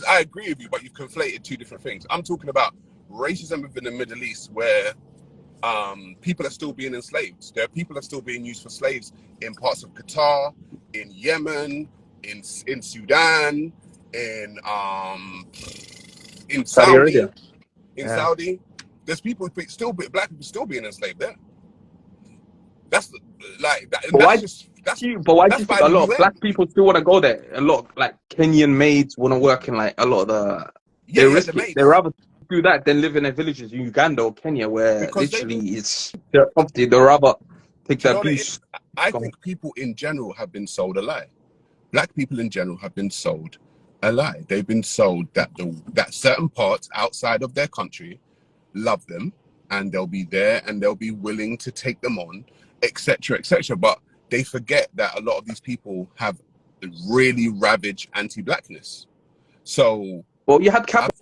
I agree with you, but you've conflated two different things. I'm talking about racism within the Middle East where people are still being enslaved. There are people that are still being used for slaves in parts of Qatar, in Yemen, in Sudan, in Saudi Arabia. Saudi. There's people black people still being enslaved there. That's like that. But why do you think a lot of black people still want to go there? A lot of like Kenyan maids want to work in like a lot of the. They risk it. They rather do that than live in their villages in Uganda or Kenya, where because literally it's their property. They rather take the abuse. I think people in general have been sold a lie. Black people in general have been sold a lie. They've been sold that that certain parts outside of their country love them and they'll be there and they'll be willing to take them on, etc., etc. But they forget that a lot of these people have really ravaged anti-blackness. So, well, you had Cabot.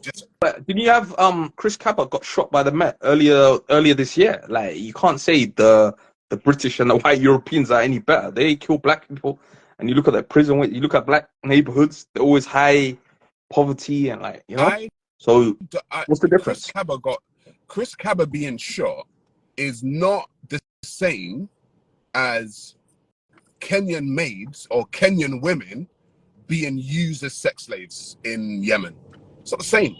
Didn't you have Chris Cabot got shot by the Met earlier this year? Like, you can't say the British and the white Europeans are any better. They kill black people, and you look at their prison. You look at black neighborhoods; they're always high poverty and like So, what's the difference? Chris Cabot being shot is not the same as Kenyan maids or Kenyan women being used as sex slaves in Yemen. It's not the same.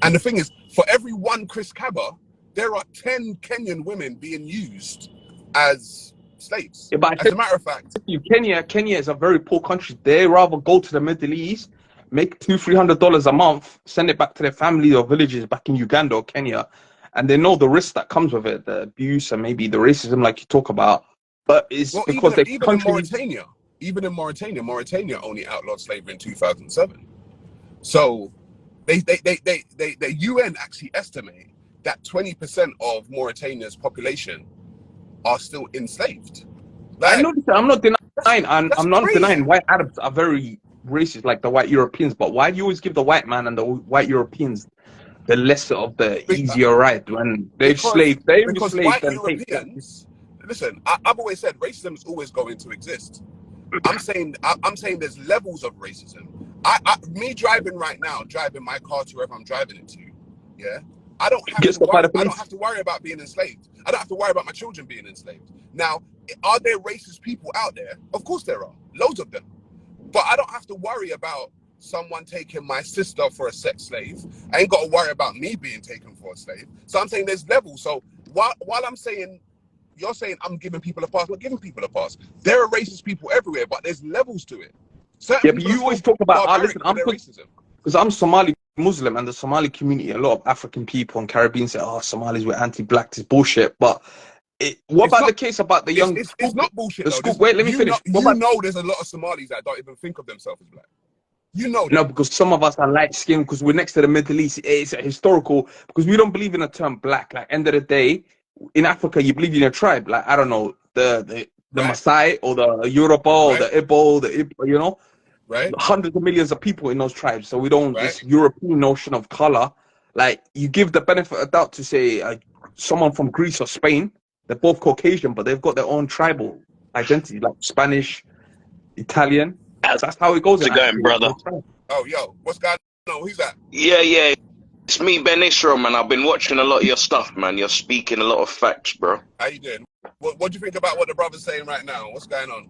And the thing is, for every one Chris Cabot, there are 10 Kenyan women being used as slaves. Yeah, but as a matter of fact, Kenya is a very poor country. They rather go to the Middle East, make $200-300 a month, send it back to their family or villages back in Uganda or Kenya, and they know the risk that comes with it, the abuse and maybe the racism, like you talk about. But it's because even in Mauritania only outlawed slavery in 2007. So the UN actually estimate that 20% of Mauritania's population are still enslaved. Like, I'm not denying white Arabs are very racist, like the white Europeans. But why do you always give the white man and the white Europeans the lesser of the easier ride when they've slaved? Because white Europeans. Listen, I've always said racism is always going to exist. I'm saying there's levels of racism. Me driving right now, driving my car to wherever I'm driving it to, yeah, I don't have to worry about being enslaved. I don't have to worry about my children being enslaved. Now, are there racist people out there? Of course there are, loads of them. But I don't have to worry about someone taking my sister for a sex slave. I ain't got to worry about me being taken for a slave. So I'm saying there's levels. So while I'm saying, you're saying I'm giving people a pass, I'm not giving people a pass. There are racist people everywhere, but there's levels to it. Yeah, but you always talk about, listen, because I'm Somali Muslim, and the Somali community, a lot of African people and Caribbean say, Somalis were anti-black, this bullshit. But what about the case about the young... It's not bullshit, Wait, let me finish. There's a lot of Somalis that don't even think of themselves as black. You know that. No, because some of us are light-skinned, because we're next to the Middle East. It's a historical, because we don't believe in the term black. Like, end of the day, in Africa, you believe in a tribe. Like, I don't know, the Maasai or the Yoruba or the Igbo, right? Hundreds of millions of people in those tribes. So we don't, this European notion of color, like, you give the benefit of doubt to say someone from Greece or Spain, they're both Caucasian, but they've got their own tribal identity, like Spanish, Italian. That's how it goes. How's it going, brother? Oh, yo, what's going on? Who's that? Yeah. It's me, Ben Israel, man. I've been watching a lot of your stuff, man. You're speaking a lot of facts, bro. How you doing? What do you think about what the brother's saying right now? What's going on?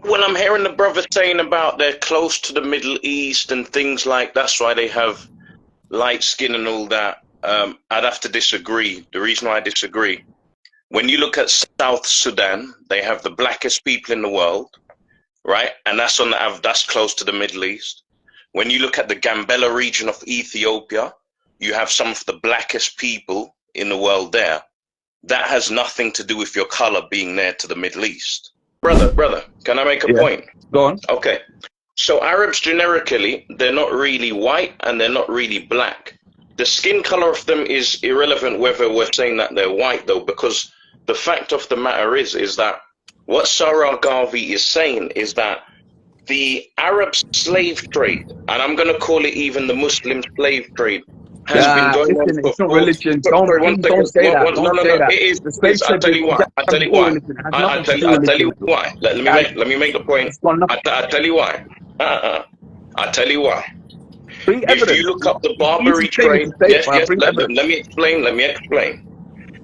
When I'm hearing the brother saying about they're close to the Middle East and things like that's why they have light skin and all that, I'd have to disagree. The reason why I disagree, when you look at South Sudan, they have the blackest people in the world, right? And that's that's close to the Middle East. When you look at the Gambela region of Ethiopia, you have some of the blackest people in the world there. That has nothing to do with your color being there to the Middle East. Brother, can I make a point? Go on. Okay. So Arabs generically, they're not really white and they're not really black. The skin color of them is irrelevant whether we're saying that they're white though, because the fact of the matter is that what Sarah Garvey is saying is that the Arab slave trade, and I'm going to call it even the Muslim slave trade, has been going on for... It's not religion. Don't say that. No, it is. I'll tell you why. I'll tell you why. Let me make the point. I'll tell you why. I tell you why. Bring If evidence. you look up the It's easy Barbary to say me trade, to say, yes, but bring let evidence. me explain. Let me explain.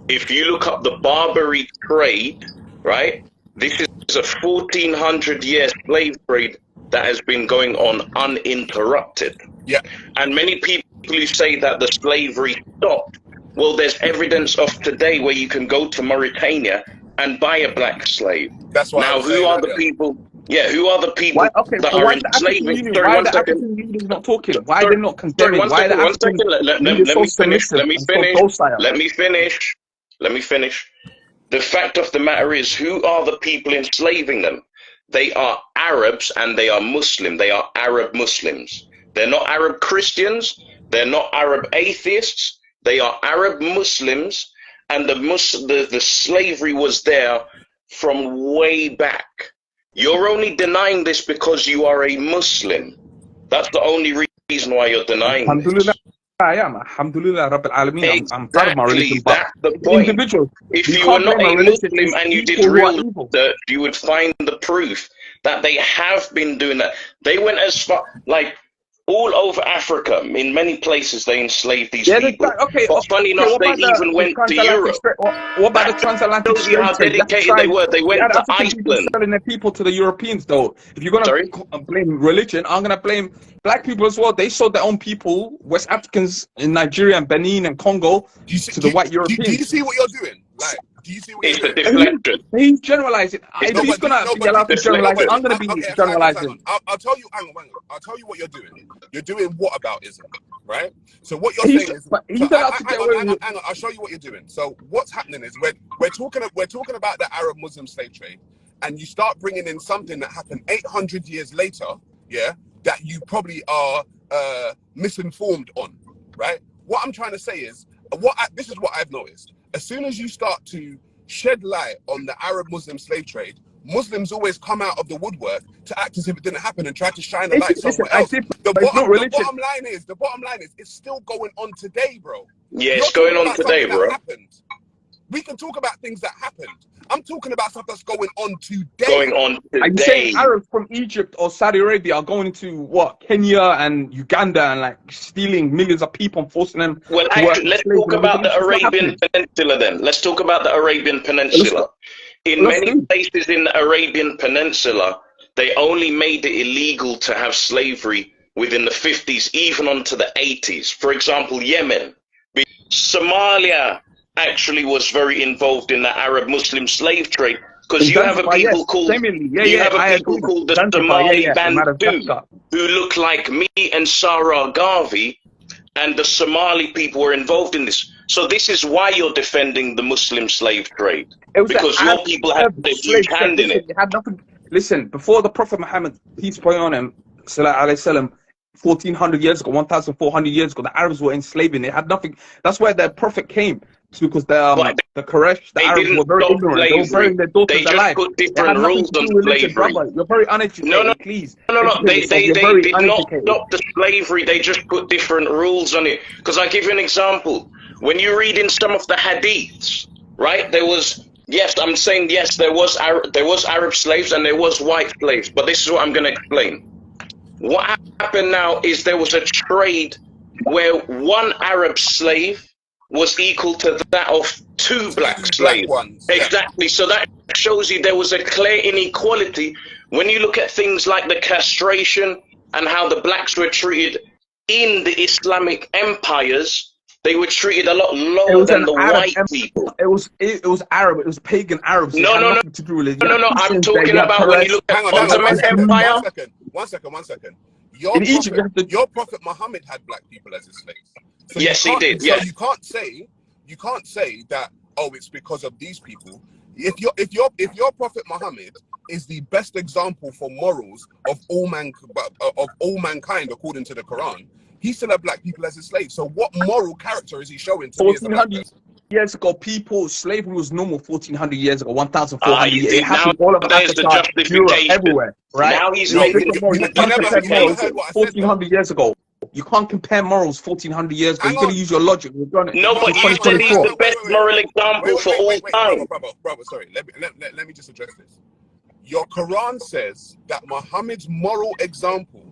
If you look up the Barbary trade, right, this is a 1400-year slave trade that has been going on uninterrupted. Yeah. And many people who say that the slavery stopped, well, there's evidence of today where you can go to Mauritania and buy a black slave. That's what I Now, was who saying are the earlier. people? Yeah, who are the people Why? Okay, that so are why the African enslaving? Union? Sorry, Why one the second. African leaders not talking? Why are Sorry, they not sorry, condemning? one Why are second, the one African second. leaders so Let me finish. submissive Let me and so finish. docile? Let me finish. Let me finish. The fact of the matter is, who are the people enslaving them? They are Arabs and they are Muslim. They are Arab Muslims. They're not Arab Christians. They're not Arab atheists. They are Arab Muslims, and the slavery was there from way back. You're only denying this because you are a Muslim. That's the only reason why you're denying this. Alhamdulillah, I am. Alhamdulillah, Rabbil Alameen. I'm proud of my religion, Exactly, but that's the point. individuals, If you you were can't not blame a a religion. Muslim It's and you did people who are real evil. research, you would find the proof that they have been doing that. They went as far, like, all over Africa, in many places, they enslaved these Yeah, people. okay. But funny enough, What they about even the went to transatlantic Europe. trade? What about the That transatlantic shows you slave how trade? You had dedicated they tribes, were. They you went had to African people Iceland. selling their people to the Europeans, though. If you're gonna Sorry? blame religion, I'm gonna blame black people as well. They sold their own people, West Africans in Nigeria and Benin and Congo, Do you see, to the white do you Europeans. see what you're doing? Like, do you see what you're It's a doing? deflection. He's generalizing. It's If a he's gonna be but allowed to generalize, deflection. I'm gonna be okay, hang on. generalizing. I'll tell you, hang on. I'll tell you what you're doing. You're doing whataboutism, right? So what you're He's saying is, he's allowed to get away with it. hang on. I'll show you what you're doing. So what's happening is we're talking about the Arab Muslim slave trade, and you start bringing in something that happened 800 years later, yeah, that you probably are misinformed on, right? What I'm trying to say is, this is what I've noticed. As soon as you start to shed light on the Arab Muslim slave trade, Muslims always come out of the woodwork to act as if it didn't happen and try to shine a light somewhere else. The But it's not religion. bottom line is, it's still going on today, bro. Yeah, You're it's going talking on about today, something bro. that happened. We can talk about things that happened. I'm talking about stuff that's going on today. Going on Are you today. saying Arabs from Egypt or Saudi Arabia are going into what, Kenya and Uganda and like stealing millions of people and forcing them Well, to work actually, as let's slaves talk and about the everything? It's not Arabian happening. Peninsula then. Let's talk about the Arabian Peninsula. In let's many do. places in the Arabian Peninsula, they only made it illegal to have slavery within the 50s, even onto the 80s. For example, Yemen. Somalia actually was very involved in the Arab Muslim slave trade, because you have a people called the Somali Bantu who look like me and Sarah Garvey, and the Somali people were involved in this. So this is why you're defending the Muslim slave trade, because your people had a huge hand in it. It had nothing. Listen, before the Prophet Muhammad, peace be on him, 1400 years ago, 1400 years ago, the Arabs were enslaving. It had nothing. That's where the Prophet came to, because the Quraysh, the Arabs were very ignorant. They were burying their daughters alive. Put different rules on religion, brother. You're very uneducated, please. No. They did not stop the slavery. They just put different rules on it. Because I give you an example. When you read in some of the hadiths, right? There was, yes, I'm saying yes, there was Arab slaves and there was white slaves. But this is what I'm going to explain. What happened now is there was a trade where one Arab slave was equal to that of two black slaves. Exactly. So that shows you there was a clear inequality. When you look at things like the castration and how the blacks were treated in the Islamic empires, they were treated a lot lower than the white people. It was Arab. It was pagan Arabs. No. I'm talking about when you look at the Ottoman Empire. One second. Your Prophet Muhammad had black people as his slaves. So yes, he did. So you can't say that, oh, it's because of these people. If your Prophet Muhammad is the best example for morals of all mankind according to the Quran, he still had black people as his slaves. So what moral character is he showing to me as a black person? Years ago, slavery was normal 1400 years ago, 1400 years. It happened all over Africa, Europe, everywhere, right? Now he's making you can't compare morals 1400 years ago. You can't compare morals 1400 years ago. You're going to use your logic. No, but you said he's the best moral example for all time. Brother, sorry. Let me just address this. Your Quran says that Muhammad's moral example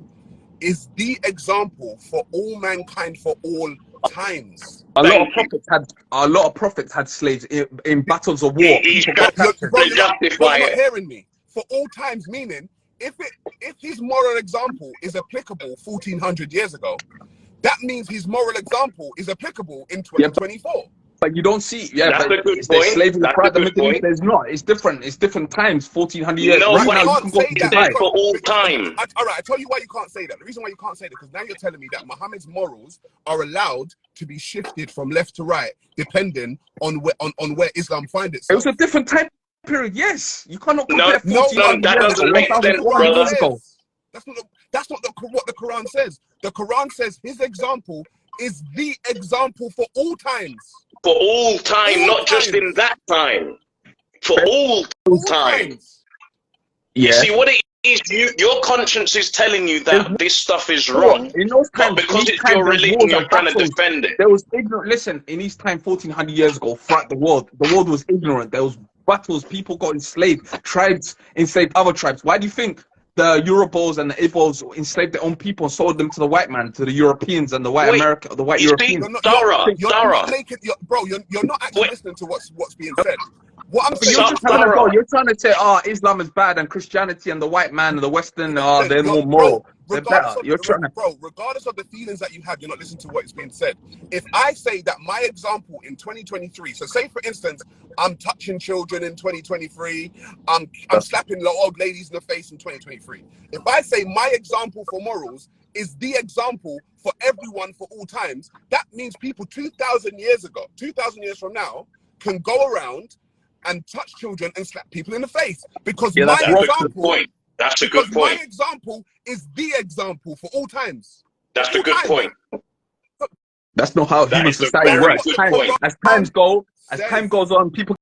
is the example for all mankind for all times. A lot of prophets had slaves in battles of war. He's People got captured. Bro, you're justify not it. hearing me. For all times, meaning if his moral example is applicable 1400 years ago, that means his moral example is applicable in 2024. But you don't see, That's a good there's point. slavery That's throughout a the good Middle East. point. There's not. It's different. It's different times. 1400 years. No, Right but now, you you can't can go say to that. Dubai. For all time. All right, I tell you why you can't say that. The reason why you can't say that, because now you're telling me that Muhammad's morals are allowed to be shifted from left to right, depending on where Islam finds It itself. was a different time period. Yes, you cannot No, compare 1400 that years doesn't ago, make sense, 1400 years brother. ago. That's not what the Quran says. The Quran says his example is the example for all times. For all time, All not just times. in that time. For all time. Times. You Yeah. see, what it is, your conscience is telling you that this stuff is wrong. In those But times, because in these it's times, your there's religion, wars you're and trying to battles. defend it. There was ignorant. Listen, in these times, 1400 years ago, throughout the world was ignorant. There was battles. People got enslaved. Tribes enslaved other tribes. Why do you think the Europos and the Igbos enslaved their own people and sold them to the white man, to the Europeans and the white Europeans? You're not actually listening to what's being said. What I'm saying, you're trying to say, Islam is bad and Christianity and the white man and the Western, they're more moral. They're better. Regardless of the feelings that you have, you're not listening to what's being said. If I say that my example in 2023, so say for instance, I'm touching children in 2023, I'm slapping old ladies in the face in 2023. If I say my example for morals is the example for everyone for all times, that means people 2,000 years from now, can go around and touch children and slap people in the face, because that's a good point. That's a good point. My example is the example for all times. That's a good point. That's not how human society works. As time goes on, people